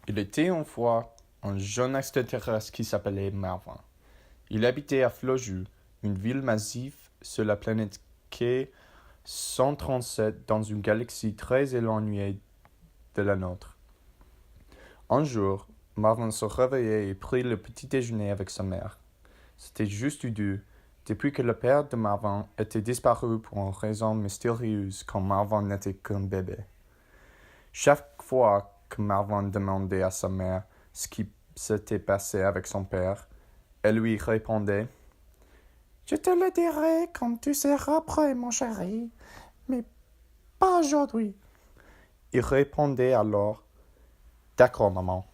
Il était une fois un jeune extraterrestre qui s'appelait Marvin. Il habitait à Floju, une ville massive sur la planète K 137 dans une galaxie très éloignée de la nôtre. Un jour, Marvin se réveillait et prit le petit déjeuner avec sa mère. C'était juste eu deux, depuis que le père de Marvin était disparu pour une raison mystérieuse quand Marvin n'était qu'un bébé. Chaque fois que Marvin demandait à sa mère ce qui s'était passé avec son père, elle lui répondait: Je te le dirai quand tu seras prêt, mon chéri, mais pas aujourd'hui. Il répondait alors: D'accord, maman.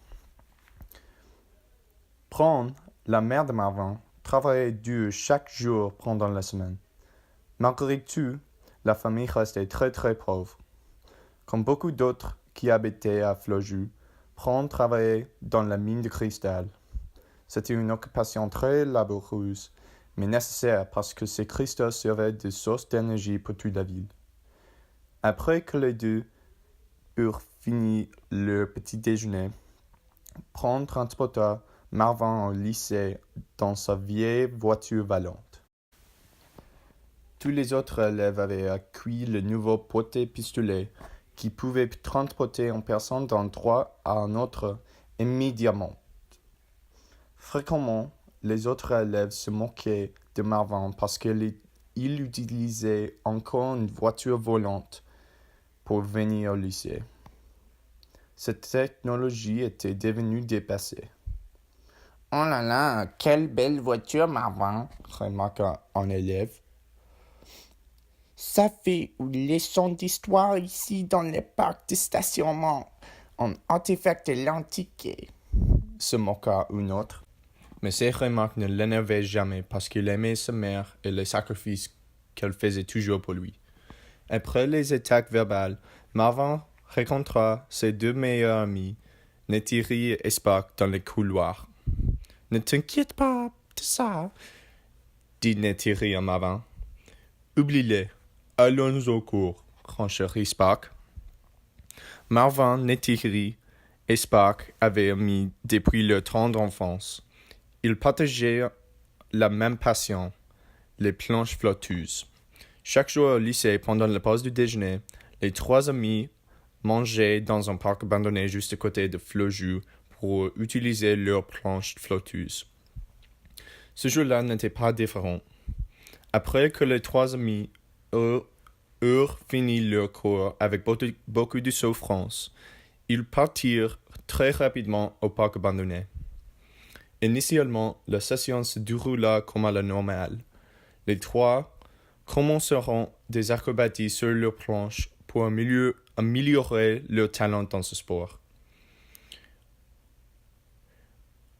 Prendre la mère de Marvin, travaillait dur chaque jour pendant la semaine. Malgré tout, la famille restait très pauvre. Comme beaucoup d'autres qui habitaient à Floju, Prone travaillait dans la mine de cristal. C'était une occupation très laboureuse, mais nécessaire parce que ces cristaux servaient de source d'énergie pour toute la ville. Après que les deux eurent fini leur petit déjeuner, Prone transporta Marvin au lycée dans sa vieille voiture volante. Tous les autres élèves avaient acquis le nouveau porte-pistolet qui pouvait transporter une personne d'un endroit à un autre immédiatement. Fréquemment, les autres élèves se moquaient de Marvin parce qu'il utilisait encore une voiture volante pour venir au lycée. Cette technologie était devenue dépassée. « Oh là là, quelle belle voiture, Marvin !» remarqua un élève. « Ça fait une leçon d'histoire ici dans le parc de stationnement. Un artefact de l'Antiquité, » se moqua une autre. Mais ces remarques ne l'énervaient jamais parce qu'il aimait sa mère et les sacrifices qu'elle faisait toujours pour lui. Après les attaques verbales, Marvin rencontra ses deux meilleurs amis, Neytiri et Spock, dans les couloirs. « Ne t'inquiète pas de ça, » dit Neytiri à Marvin. « Oublie-les. Allons au cours, renchérit Spock. Marvin, Neytiri et Spock avaient amis depuis leur tendre enfance. Ils partageaient la même passion, les planches flotteuses. Chaque jour au lycée, pendant la pause du déjeuner, les trois amis mangeaient dans un parc abandonné juste à côté de Floju pour utiliser leurs planches flotteuses. Ce jour-là n'était pas différent. Après que les trois amis eurent fini leur cours avec beaucoup de souffrance, ils partirent très rapidement au parc abandonné. Initialement, la session se déroula comme à la normale. Les trois commenceront des acrobaties sur leur planche pour améliorer leur talent dans ce sport.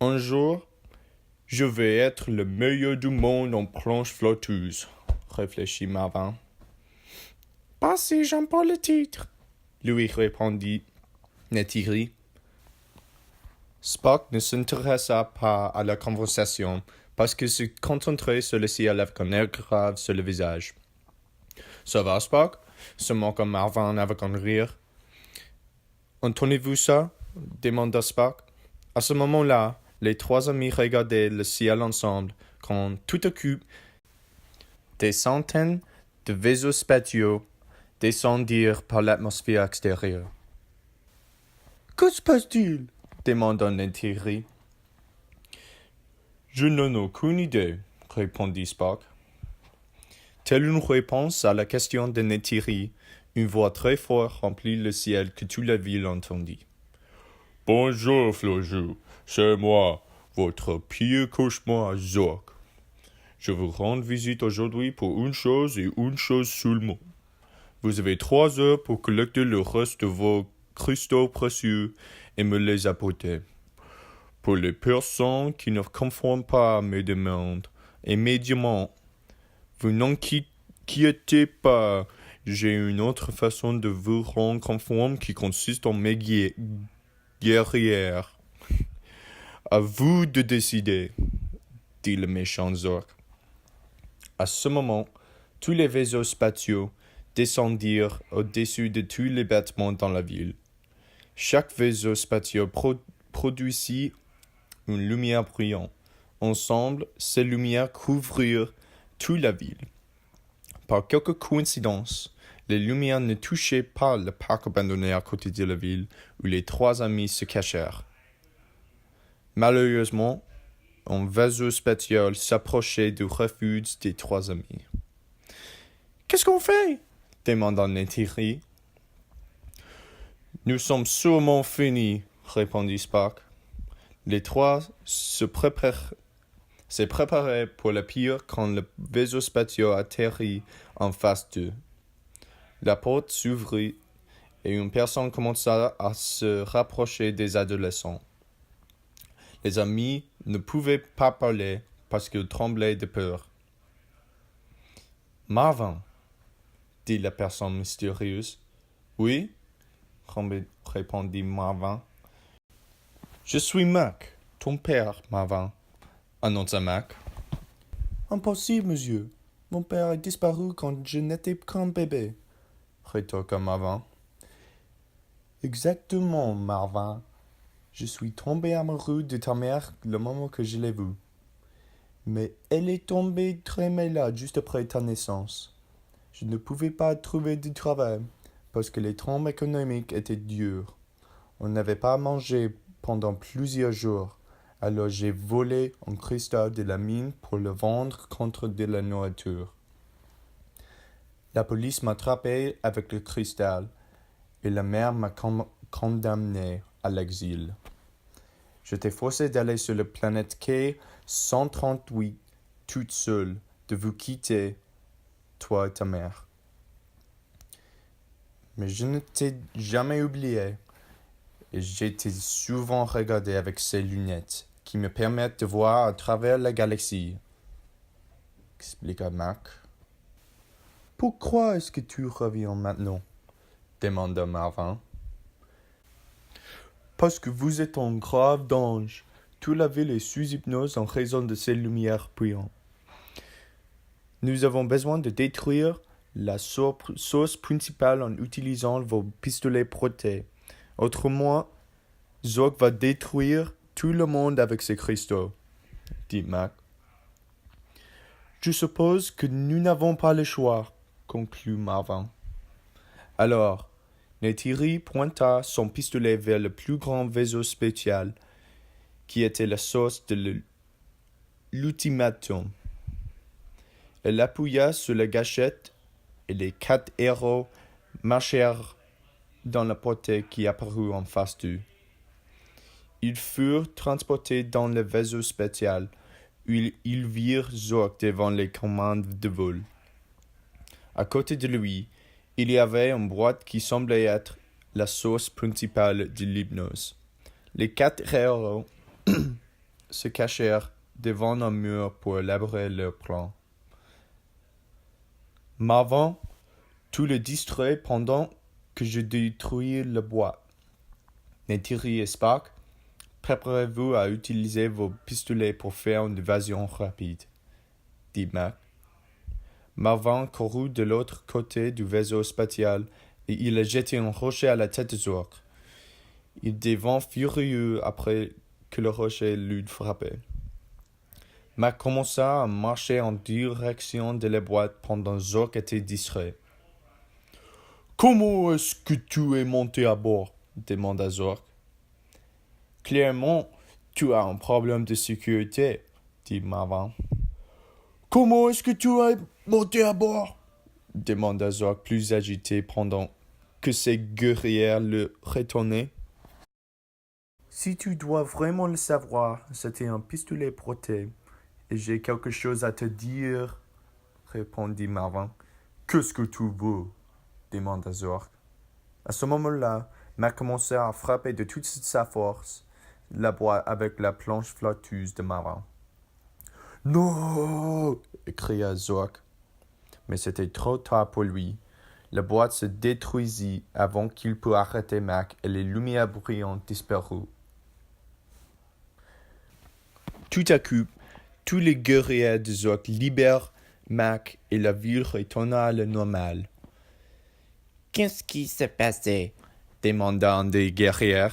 Un jour, je vais être le meilleur du monde en planche flotteuse, réfléchit Marvin. Pas si j'aime pas le titre, lui répondit Neytiri. Spock ne s'intéressa pas à la conversation parce qu'il se concentrait sur le ciel avec un air grave sur le visage. « Ça va, Spock ?» se moqua Marvin avec un rire. « Entendez-vous ça ?» demanda Spock. À ce moment-là, les trois amis regardaient le ciel ensemble quand, tout à coup, des centaines de vaisseaux spatiaux descendirent par l'atmosphère extérieure. « Que se passe-t-il ?» demanda Neytiri. « Je n'en ai aucune idée, » répondit Spock. Telle une réponse à la question de Neytiri, une voix très forte remplit le ciel que toute la ville entendit. « Bonjour, Floju, c'est moi, votre pire cauchemar, Zork. Je vous rends visite aujourd'hui pour une chose et une chose seulement. Vous avez 3 heures pour collecter le reste de vos cristaux précieux et me les apporter. Pour les personnes qui ne conforment pas à mes demandes, immédiatement, vous n'inquiétez pas, j'ai une autre façon de vous rendre conforme qui consiste en mes guerrières. À vous de décider, dit le méchant Zork. À ce moment, tous les vaisseaux spatiaux descendirent au-dessus de tous les bâtiments dans la ville. Chaque vaisseau spatial produisit une lumière brillante. Ensemble, ces lumières couvrirent toute la ville. Par quelque coïncidence, les lumières ne touchaient pas le parc abandonné à côté de la ville où les trois amis se cachèrent. Malheureusement, un vaisseau spatial s'approchait du refuge des trois amis. « Qu'est-ce qu'on fait ?» demanda Neytiri. « Nous sommes sûrement finis, » répondit Spock. Les trois se préparaient pour le pire quand le vaisseau spatial atterrit en face d'eux. La porte s'ouvrit et une personne commença à se rapprocher des adolescents. Les amis ne pouvaient pas parler parce qu'ils tremblaient de peur. « Marvin, » dit la personne mystérieuse. « Oui, » répondit Marvin. « Je suis Mac, ton père, Marvin, » annonça Mac. « Impossible, monsieur. Mon père est disparu quand je n'étais qu'un bébé, » rétorqua Marvin. « Exactement, Marvin. Je suis tombé amoureux de ta mère le moment que je l'ai vue. Mais elle est tombée très malade juste après ta naissance. Je ne pouvais pas trouver de travail parce que les temps économiques étaient durs. On n'avait pas mangé pendant plusieurs jours, alors j'ai volé un cristal de la mine pour le vendre contre de la nourriture. La police m'a attrapé avec le cristal et la mère m'a condamné à l'exil. J'étais forcé d'aller sur la planète K-138 toute seule, de vous quitter, toi et ta mère. Mais je ne t'ai jamais oublié et j'ai été souvent regardé avec ces lunettes qui me permettent de voir à travers la galaxie, expliqua Mac. Pourquoi est-ce que tu reviens maintenant? Demanda Marvin. Parce que vous êtes en grave danger. Toute la ville est sous hypnose en raison de ces lumières brillantes. Nous avons besoin de détruire la source principale en utilisant vos pistolets protés. Autrement, Zork va détruire tout le monde avec ses cristaux, dit Mac. Je suppose que nous n'avons pas le choix, conclut Marvin. Alors, Neytiri pointa son pistolet vers le plus grand vaisseau spatial, qui était la source de l'ultimatum. Elle appuya sur la gâchette et les 4 héros marchèrent dans la portée qui apparut en face d'eux. Ils furent transportés dans le vaisseau spatial où ils virent Zork devant les commandes de vol. À côté de lui, il y avait une boîte qui semblait être la source principale de l'hypnose. Les 4 héros se cachèrent devant un mur pour élaborer leur plan. Marvin, tu le distrais pendant que je détruis la boîte. Neytiri et Spock, préparez-vous à utiliser vos pistolets pour faire une évasion rapide, dit Mac. Marvin courut de l'autre côté du vaisseau spatial et il a jeté un rocher à la tête de Zork. Il devint furieux après que le rocher l'eut frappé. Mac commença à marcher en direction de la boîte pendant que Zork était distrait. « Comment est-ce que tu es monté à bord ?» demanda Zork. « Clairement, tu as un problème de sécurité, » dit Marvin. « Comment est-ce que tu es monté à bord ?» demanda Zork plus agité pendant que ses guerriers le retournaient. « Si tu dois vraiment le savoir, c'était un pistolet proté. Et j'ai quelque chose à te dire, répondit Marvin. Qu'est-ce que tu veux? Demanda Zork. À ce moment-là, Mac commença à frapper de toute sa force la boîte avec la planche flotteuse de Marvin. Non! Cria Zork. Mais c'était trop tard pour lui. La boîte se détruisit avant qu'il pût arrêter Mac et les lumières brillantes disparurent. Tout à coup, tous les guerriers de Zork libèrent Mac et la ville retourna à la normale. Qu'est-ce qui s'est passé? demanda un des guerriers.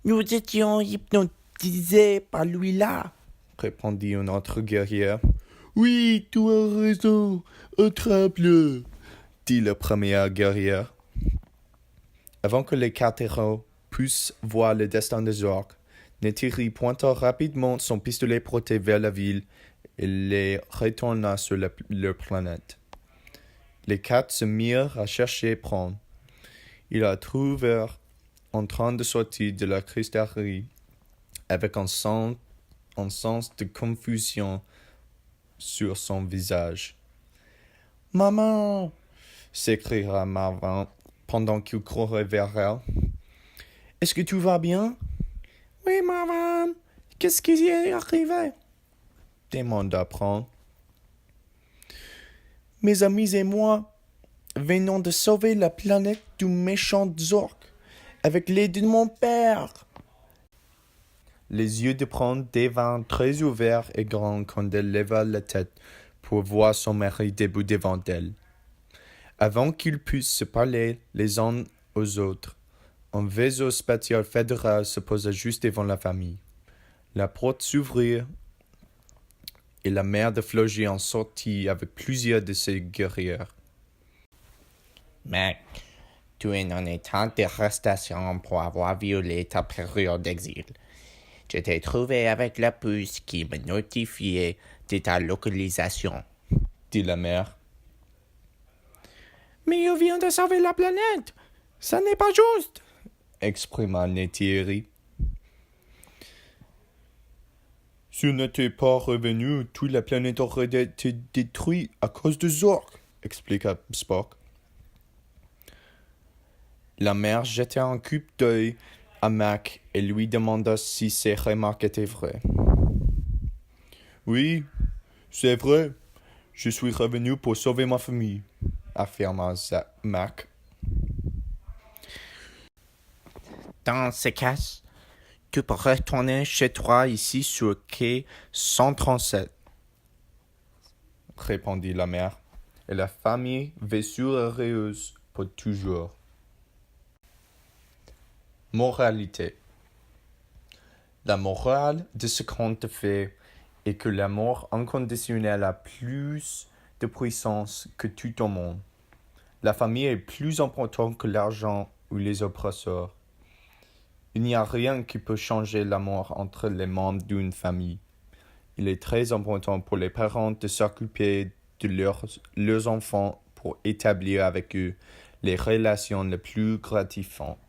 Nous étions hypnotisés par lui-là, Répondit un autre guerrier. Oui, tu as raison. Attrape-le, Dit le premier guerrier. Avant que les 4 héros puissent voir le destin de Zork, Neytiri pointa rapidement son pistolet protégé vers la ville et les retourna sur leur planète. Les 4 se mirent à chercher Bron. Ils la trouvèrent en train de sortir de la cristallerie avec un sens de confusion sur son visage. « Maman !» s'écria Marvin pendant qu'il courait vers elle. « Est-ce que tout va bien ?»« Oui, Marvin. Qu'est-ce qui est arrivé? demanda Bron. Mes amis et moi venons de sauver la planète du méchant Zork avec l'aide de mon père. Les yeux de Bron devinrent très ouverts et grands quand elle leva la tête pour voir son mari debout devant elle. Avant qu'ils puissent se parler les uns aux autres, un vaisseau spatial fédéral se posa juste devant la famille. La porte s'ouvrit et la mère de Floggy en sortit avec plusieurs de ses guerriers. Mec, tu es en état d'arrestation pour avoir violé ta période d'exil. Je t'ai trouvé avec la puce qui me notifiait de ta localisation, dit la mère. Mais je viens de sauver la planète. Ça n'est pas juste, exprima Neytiri. Si on n'était pas revenu, toute la planète aurait été détruite à cause de Zork, expliqua Spock. La mère jeta un coup d'œil à Mac et lui demanda si ses remarques étaient vraies. Oui, c'est vrai. Je suis revenu pour sauver ma famille, affirma Mac. Dans ce cas, tu peux retourner chez toi ici sur quai 137, répondit la mère, et la famille vécut heureuse pour toujours. Moralité. La morale de ce conte de fées est que l'amour inconditionnel a plus de puissance que tout au monde. La famille est plus importante que l'argent ou les oppresseurs. Il n'y a rien qui peut changer l'amour entre les membres d'une famille. Il est très important pour les parents de s'occuper de leurs enfants pour établir avec eux les relations les plus gratifiantes.